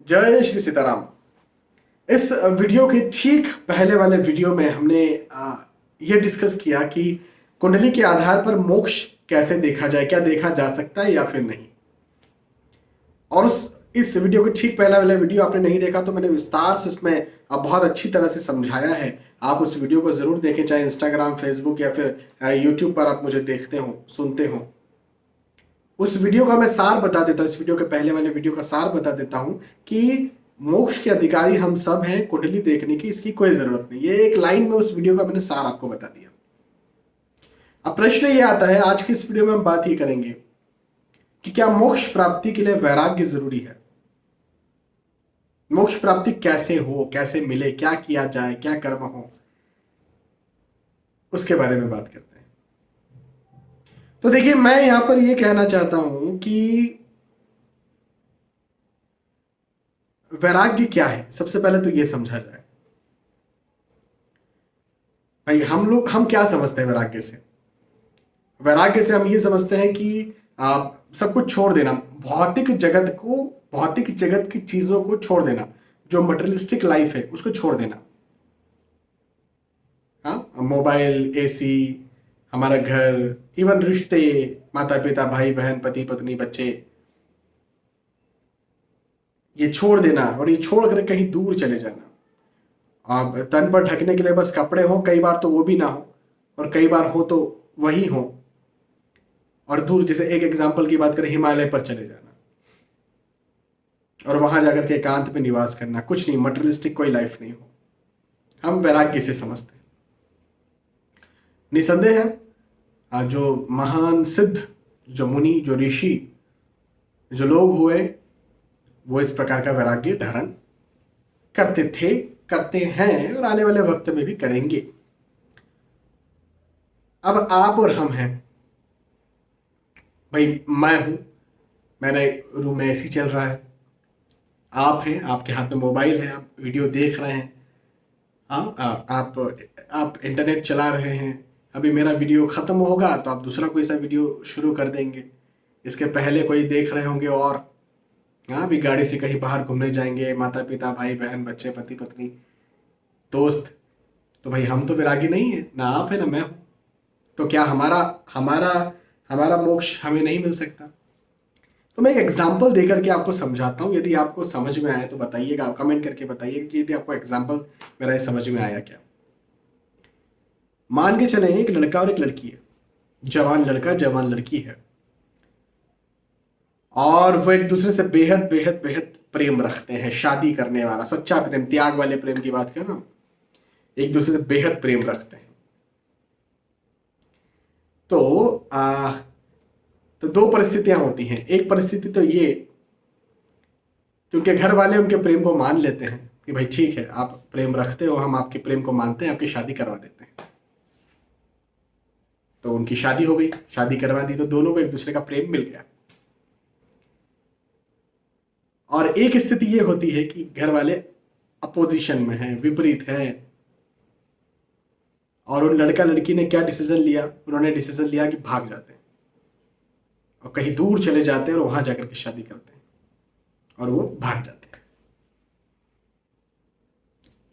जय श्री सीताराम। इस वीडियो के ठीक पहले वाले वीडियो में हमने ये डिस्कस किया कि कुंडली के आधार पर मोक्ष कैसे देखा जाए, क्या देखा जा सकता है या फिर नहीं। और इस वीडियो के ठीक पहला वाला वीडियो आपने नहीं देखा तो मैंने विस्तार से उसमें बहुत अच्छी तरह से समझाया है। आप उस वीडियो को जरूर देखें, चाहे इंस्टाग्राम, फेसबुक या फिर यूट्यूब पर आप मुझे देखते हो, सुनते हो। उस वीडियो का मैं सार बता देता हूँ, इस वीडियो के पहले वाले वीडियो का सार बता देता हूँ कि मोक्ष के अधिकारी हम सब हैं, कुंडली देखने की इसकी कोई जरूरत नहीं। ये एक लाइन में उस वीडियो का मैंने सार आपको बता दिया। अब प्रश्न ये आता है, आज की इस वीडियो में हम बात ही करेंगे कि क्या मोक्ष प्राप्ति के लिए वैराग्य जरूरी है। मोक्ष प्राप्ति कैसे हो, कैसे मिले, क्या किया जाए, क्या कर्म हो, उसके बारे में बात करते हैं। तो देखिए, मैं यहां पर यह कहना चाहता हूं कि वैराग्य क्या है। सबसे पहले तो यह समझा जाए भाई, हम क्या समझते हैं वैराग्य से। वैराग्य से हम ये समझते हैं कि आप सब कुछ छोड़ देना, भौतिक जगत को, भौतिक जगत की चीजों को छोड़ देना, जो मटेरियलिस्टिक लाइफ है उसको छोड़ देना। हाँ, मोबाइल, एसी, हमारा घर, इवन रिश्ते, माता पिता, भाई बहन, पति पत्नी, बच्चे, ये छोड़ देना और ये छोड़ कर कहीं दूर चले जाना। आप तन पर ढकने के लिए बस कपड़े हो, कई बार तो वो भी ना हो, और कई बार हो तो वही हो, और दूर, जैसे एक एग्जांपल की बात करें, हिमालय पर चले जाना और वहां जाकर के एकांत में निवास करना, कुछ नहीं, मटेरियलिस्टिक कोई लाइफ नहीं हो। हम वैराग्य से समझते हैं। निसंदेह है, जो महान सिद्ध, जो मुनि, जो ऋषि, जो लोग हुए, वो इस प्रकार का वैराग्य धारण करते थे, करते हैं और आने वाले वक्त में भी करेंगे। अब आप और हम हैं भाई, मैं हूं, मेरे रूम में एसी चल रहा है, आप हैं, आपके हाथ में मोबाइल है, आप वीडियो देख रहे हैं, हाँ, आप इंटरनेट चला रहे हैं। अभी मेरा वीडियो खत्म होगा तो आप दूसरा कोई सा वीडियो शुरू कर देंगे, इसके पहले कोई देख रहे होंगे, और हाँ, अभी गाड़ी से कहीं बाहर घूमने जाएंगे, माता पिता, भाई बहन, बच्चे, पति पत्नी, दोस्त। तो भाई हम तो वैरागी नहीं है, ना आप है ना मैं हूं। तो क्या हमारा हमारा हमारा मोक्ष हमें नहीं मिल सकता। तो मैं एक एग्जांपल देकर के आपको समझाता हूं, यदि आपको समझ में आए तो बताइएगा, कमेंट करके बताइए कि यदि आपको एग्जांपल मेरा ये समझ में आया क्या। मान के चले एक लड़का और एक लड़की है, जवान लड़का, जवान लड़की है, और वो एक दूसरे से बेहद बेहद बेहद प्रेम रखते हैं, शादी करने वाला सच्चा प्रेम, त्याग वाले प्रेम की बात कर रहा हूं, एक दूसरे से बेहद प्रेम रखते हैं। तो तो दो परिस्थितियां होती हैं। एक परिस्थिति तो ये कि उनके घर वाले उनके प्रेम को मान लेते हैं कि भाई ठीक है, आप प्रेम रखते हो, हम आपके प्रेम को मानते हैं, आपकी शादी करवा देते हैं। तो उनकी शादी हो गई, शादी करवा दी, तो दोनों को एक दूसरे का प्रेम मिल गया। और एक स्थिति ये होती है कि घर वाले अपोजिशन में हैं, विपरीत हैं, और उन लड़का लड़की ने क्या डिसीजन लिया, उन्होंने डिसीजन लिया कि भाग जाते हैं और कहीं दूर चले जाते हैं और वहां जाकर के शादी करते हैं और वो भाग जाते हैं।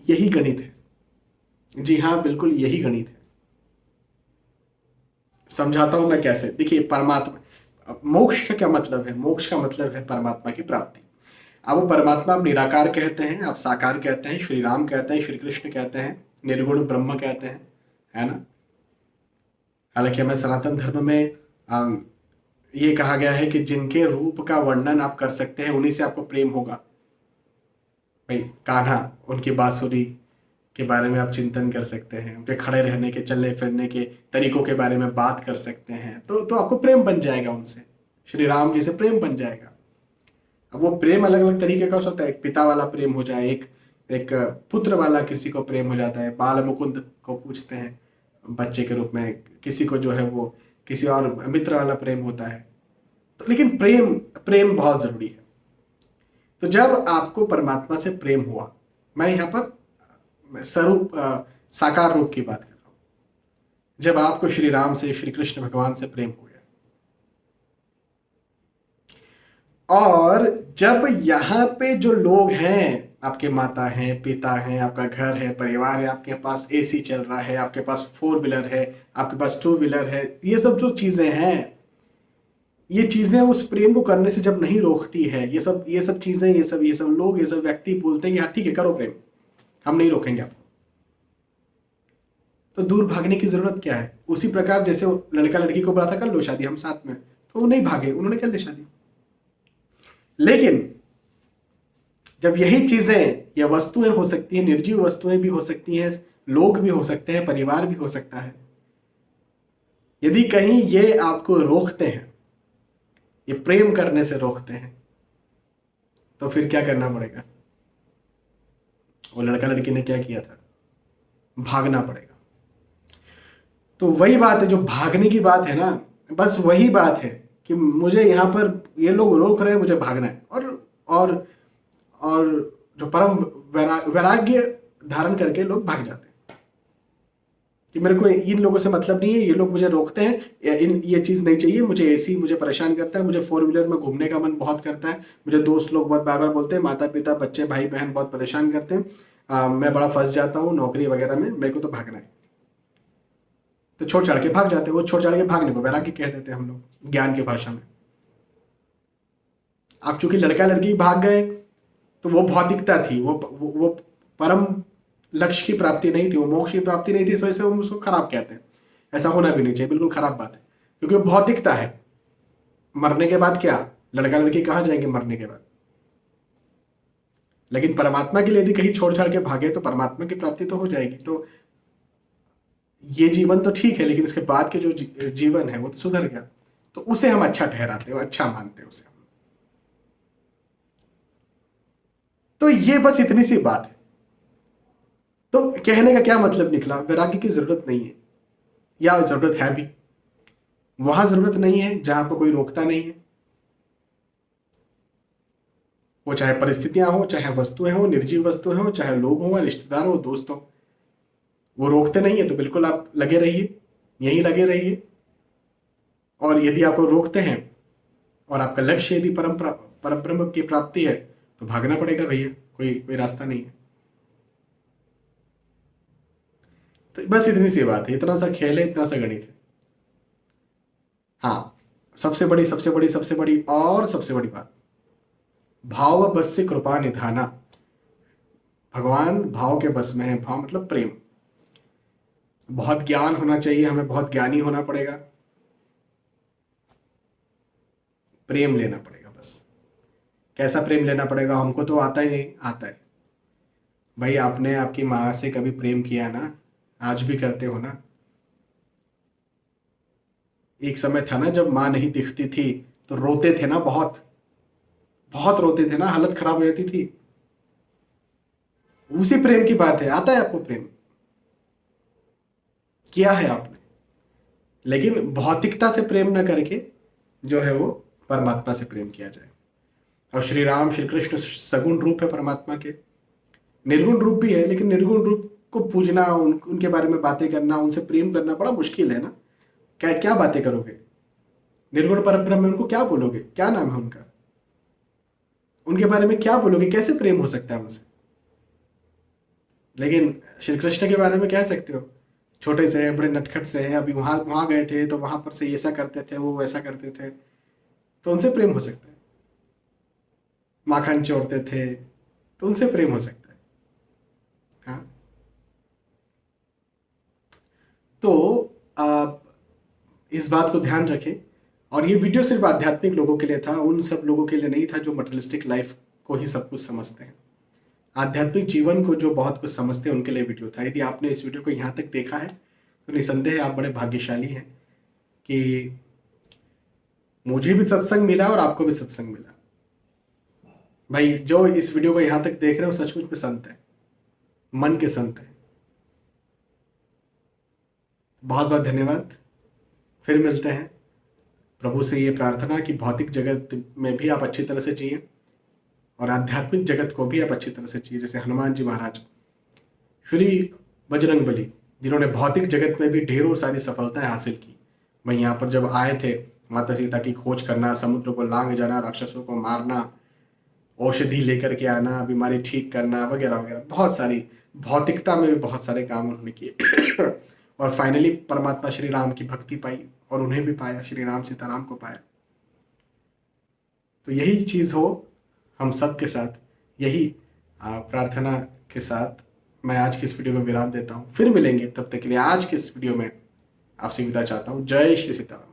यही गणित है। जी हाँ, बिल्कुल यही गणित है। समझाता हूं मैं कैसे। देखिए, परमात्मा, मोक्ष का क्या मतलब है। मोक्ष का मतलब है परमात्मा की प्राप्ति। अब वो परमात्मा आप निराकार कहते हैं, आप साकार कहते हैं, श्री राम कहते हैं, श्री कृष्ण कहते हैं, निर्गुण ब्रह्म कहते हैं, है ना। हालांकि हमें सनातन धर्म में ये कहा गया है कि जिनके रूप का वर्णन आप कर सकते हैं उन्हीं से आपको प्रेम होगा। भाई कान्हा, उनकी बांसुरी के बारे में आप चिंतन कर सकते हैं, उनके खड़े रहने के, चलने फिरने के तरीकों के बारे में बात कर सकते हैं, तो आपको प्रेम बन जाएगा उनसे। श्री राम जी से प्रेम बन जाएगा। अब वो प्रेम अलग अलग तरीके का हो सकता है। एक पिता वाला प्रेम हो जाए, एक एक पुत्र वाला किसी को प्रेम हो जाता है, बाल मुकुंद को पूछते हैं बच्चे के रूप में, किसी को जो है वो किसी और मित्र वाला प्रेम होता है। तो लेकिन प्रेम प्रेम बहुत जरूरी है। तो जब आपको परमात्मा से प्रेम हुआ, मैं यहाँ पर स्वरूप, साकार रूप की बात कर रहा हूं, जब आपको श्री राम से, श्री कृष्ण भगवान से प्रेम हो गया, और जब यहाँ पे जो लोग हैं, आपके माता हैं, पिता हैं, आपका घर है, परिवार है, आपके पास एसी चल रहा है, आपके पास 4 व्हीलर है, आपके पास 2 व्हीलर है, ये सब जो चीजें हैं, ये चीजें उस प्रेम को करने से जब नहीं रोकती है, ये सब चीजें, ये सब लोग, ये सब व्यक्ति बोलते हैं कि हाँ ठीक है करो प्रेम, हम नहीं रोकेंगे आपको, तो दूर भागने की जरूरत क्या है? उसी प्रकार जैसे वो लड़का लड़की को बोला था कर लो शादी हम साथ में, तो वो नहीं भागे, उन्होंने कर ली शादी। लेकिन जब यही चीजें या वस्तुएं हो सकती हैं, निर्जीव वस्तुएं भी हो सकती हैं, लोग भी हो सकते हैं, परिवार भी हो सकता है, यदि कहीं ये आपको रोकते हैं, ये प्रेम करने से रोकते हैं, तो फिर क्या करना पड़ेगा? वो लड़का लड़की ने क्या किया था? भागना पड़ेगा। तो वही बात है, जो भागने की बात है ना, बस वही बात है कि मुझे यहाँ पर ये लोग रोक रहे हैं, मुझे भागना है। और और जो परम वैराग्य धारण करके लोग भाग जाते हैं कि मेरे को इन लोगों से मतलब नहीं है, ये लोग मुझे रोकते हैं, ये चीज़ नहीं चाहिए मुझे, एसी मुझे परेशान करता है, मुझे 4 व्हीलर में घूमने का मन बहुत करता है, मुझे दोस्त लोग बहुत बार बार बोलते हैं, माता पिता बच्चे भाई बहन बहुत परेशान करते हैं, मैं बड़ा फंस जाता हूँ नौकरी वगैरह में, मेरे को तो भागना है। तो छोड़ छाड़ के भाग जाते हैं। वो छोड़ छाड़ के भागने को वैराग्य कह देते हैं हम लोग ज्ञान की भाषा में। अब चूंकि लड़का लड़की भाग गए तो वो भौतिकता थी, वो परम लक्ष्य की प्राप्ति नहीं थी, वो मोक्ष की प्राप्ति नहीं थी, इस वजह से वो उसको खराब कहते हैं। ऐसा होना भी नहीं चाहिए, बिल्कुल खराब बात है, क्योंकि वो भौतिकता है। मरने के बाद क्या, लड़का लड़की कहाँ जाएंगे मरने के बाद? लेकिन परमात्मा के लिए यदि कहीं छोड़ छाड़ के भागे तो परमात्मा की प्राप्ति तो हो जाएगी। तो ये जीवन तो ठीक है, लेकिन इसके बाद के जो जीवन है वो तो सुधर गया, तो उसे हम अच्छा ठहराते हो, अच्छा मानते हो उसे हम। तो ये बस इतनी सी बात है। तो कहने का क्या मतलब निकला? वैराग्य की जरूरत नहीं है, या जरूरत है भी, वहां जरूरत नहीं है जहां पर कोई रोकता नहीं है। वो चाहे परिस्थितियां हो, चाहे वस्तुएं हो, निर्जीव वस्तुएं हो, चाहे लोग हो, रिश्तेदार हो, दोस्त हो, वो रोकते नहीं है तो बिल्कुल आप लगे रहिए, यहीं लगे रहिए। और यदि आपको रोकते हैं और आपका लक्ष्य यदि परम ब्रह्म की प्राप्ति है तो भागना पड़ेगा भैया, कोई कोई रास्ता नहीं है। तो बस इतनी सी बात है, इतना सा खेल है, इतना सा गणित है। हाँ, सबसे बड़ी बात, भाव बस से कृपा निधाना। भगवान भाव के बस में है। भाव मतलब प्रेम। बहुत ज्ञान होना चाहिए हमें, बहुत ज्ञानी होना पड़ेगा, प्रेम लेना पड़ेगा बस। कैसा प्रेम लेना पड़ेगा? हमको तो आता ही नहीं। आता है भाई, आपने आपकी माँ से कभी प्रेम किया ना? आज भी करते हो ना? एक समय था ना जब माँ नहीं दिखती थी तो रोते थे ना, बहुत बहुत रोते थे ना, हालत खराब हो जाती थी। उसी प्रेम की बात है। आता है आपको प्रेम? किया है आपने, लेकिन भौतिकता से प्रेम न करके जो है वो परमात्मा से प्रेम किया जाए। और श्री राम श्री कृष्ण सगुण रूप है परमात्मा के, निर्गुण रूप भी है, लेकिन निर्गुण रूप को पूजना, उनके बारे में बातें करना, उनसे प्रेम करना बड़ा मुश्किल है ना। क्या क्या बातें करोगे? निर्गुण परब्रह्म में उनको क्या बोलोगे? क्या नाम है उनका? उनके बारे में क्या बोलोगे? कैसे प्रेम हो सकता है उनसे? लेकिन श्री कृष्ण के बारे में कह सकते हो, छोटे से हैं, बड़े नटखट से हैं, अभी वहां वहां गए थे तो वहां पर से ऐसा करते थे, वो वैसा करते थे, तो उनसे प्रेम हो सकता है। माखन चोरते थे तो उनसे प्रेम हो सकता है। हाँ, तो आप इस बात को ध्यान रखें। और ये वीडियो सिर्फ आध्यात्मिक लोगों के लिए था, उन सब लोगों के लिए नहीं था जो मटेरियलिस्टिक लाइफ को ही सब कुछ समझते हैं। आध्यात्मिक जीवन को जो बहुत कुछ समझते हैं उनके लिए वीडियो था। यदि आपने इस वीडियो को यहाँ तक देखा है तो निसंदेह आप बड़े भाग्यशाली हैं कि मुझे भी सत्संग मिला और आपको भी सत्संग मिला। भाई, जो इस वीडियो को यहाँ तक देख रहे हो सचमुच में संत है, मन के संत है। बहुत बहुत धन्यवाद। फिर मिलते हैं। प्रभु से ये प्रार्थना कि भौतिक जगत में भी आप अच्छी तरह से जिए और आध्यात्मिक जगत को भी आप अच्छी तरह से जिए। जैसे हनुमान जी महाराज, श्री बजरंगबली, जिन्होंने भौतिक जगत में भी ढेरों सारी सफलताएं हासिल की। वहीं यहाँ पर जब आए थे माता सीता की खोज करना, समुद्र को लांग जाना, राक्षसों को मारना, औषधि लेकर के आना, बीमारी ठीक करना वगैरह वगैरह, बहुत सारी भौतिकता में भी बहुत सारे काम उन्होंने किए और फाइनली परमात्मा श्री राम की भक्ति पाई और उन्हें भी पाया, श्री राम सीताराम को पाया। तो यही चीज़ हो हम सब के साथ, यही प्रार्थना के साथ मैं आज की इस वीडियो को विराम देता हूँ। फिर मिलेंगे, तब तक के लिए आज के इस वीडियो में आपसे विदा चाहता हूँ। जय श्री सीताराम।